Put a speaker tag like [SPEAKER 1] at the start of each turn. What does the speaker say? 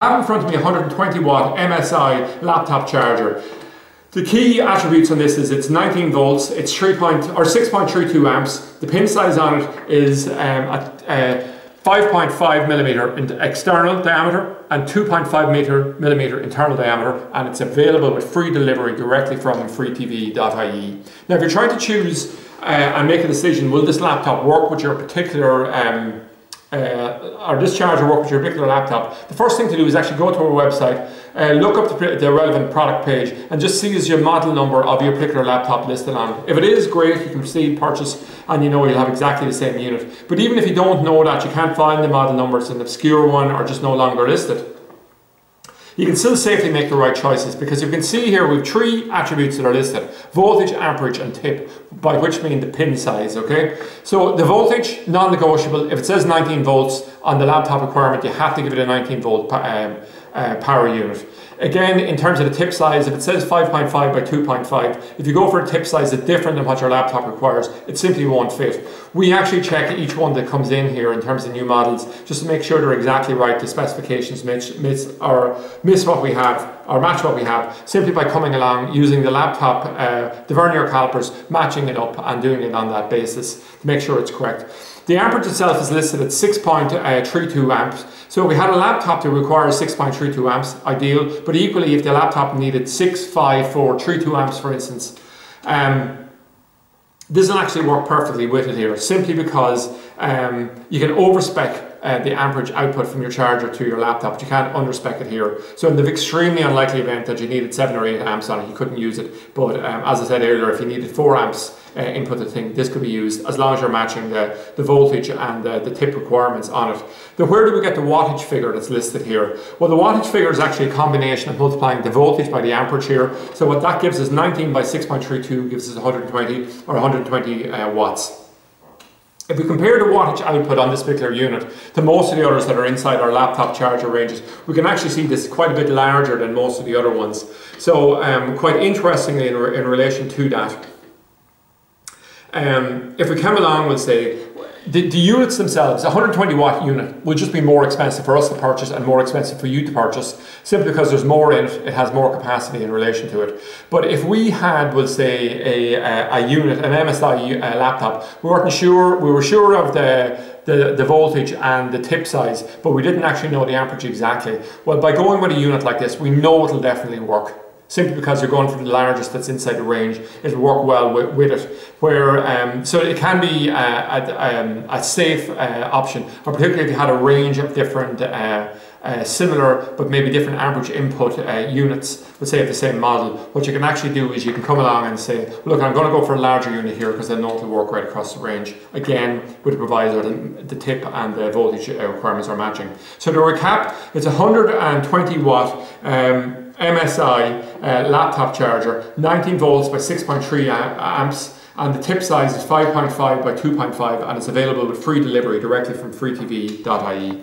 [SPEAKER 1] I have in front of me a 120 watt MSI laptop charger. The key attributes on this is it's 19 volts, it's 6.32 amps. The pin size on it is 5.5 millimeter in external diameter and 2.5 millimeter internal diameter, and it's available with free delivery directly from freetv.ie. Now, if you're trying to choose and make a decision, will this laptop work with your particular or this charger work with your particular laptop, the first thing to do is actually go to our website, look up the relevant product page and just see is your model number of your particular laptop listed on it. If it is, great, you can proceed, purchase, and you know you'll have exactly the same unit. But even if you don't know that, you can't find the model number, it's an obscure one or just no longer listed, you can still safely make the right choices, because you can see here we have three attributes that are listed: voltage, amperage and tip, by which mean the pin size, okay? So the voltage, non-negotiable. If it says 19 volts on the laptop requirement, you have to give it a 19 volt power unit. Again, in terms of the tip size, if it says 5.5 by 2.5, if you go for a tip size that's different than what your laptop requires, it simply won't fit. We actually check each one that comes in here in terms of new models just to make sure they're exactly right, the specifications miss what we have or match what we have, simply by coming along, using the laptop, the vernier calipers, matching it up and doing it on that basis to make sure it's correct. The amperage itself is listed at 6.32 amps. So if we had a laptop that requires 6.32 amps, ideal, but equally if the laptop needed 6.5432 amps, for instance, this will actually work perfectly with it here, simply because you can overspec the amperage output from your charger to your laptop, but you can't underspec it here. So in the extremely unlikely event that you needed 7 or 8 amps on it, you couldn't use it. But as I said earlier, if you needed 4 amps input the thing, this could be used as long as you're matching the voltage and the tip requirements on it. Now, where do we get the wattage figure that's listed here? Well, the wattage figure is actually a combination of multiplying the voltage by the amperage here. So what that gives us, 19 by 6.32 gives us 120 or 120 watts. If we compare the wattage output on this particular unit to most of the others that are inside our laptop charger ranges, we can actually see this quite a bit larger than most of the other ones. So quite interestingly in relation to that, if we come along, we'll say the units themselves, a 120 watt unit will just be more expensive for us to purchase and more expensive for you to purchase, simply because there's more in it, it has more capacity in relation to it. But if we had, we'll say, a unit, an MSI laptop, we were sure of the voltage and the tip size, but we didn't actually know the amperage exactly. Well, by going with a unit like this, we know it'll definitely work. Simply because you're going for the largest that's inside the range, it'll work well with it. So it can be a safe option, or particularly if you had a range of different similar but maybe different amperage input units, let's say of the same model. What you can actually do is you can come along and say, look, I'm going to go for a larger unit here because I know it'll work right across the range. Again, with the proviso the tip and the voltage requirements are matching. So to recap, it's a 120 watt MSI laptop charger, 19 volts by 6.3 amps, and the tip size is 5.5 by 2.5, and it's available with free delivery directly from freetv.ie.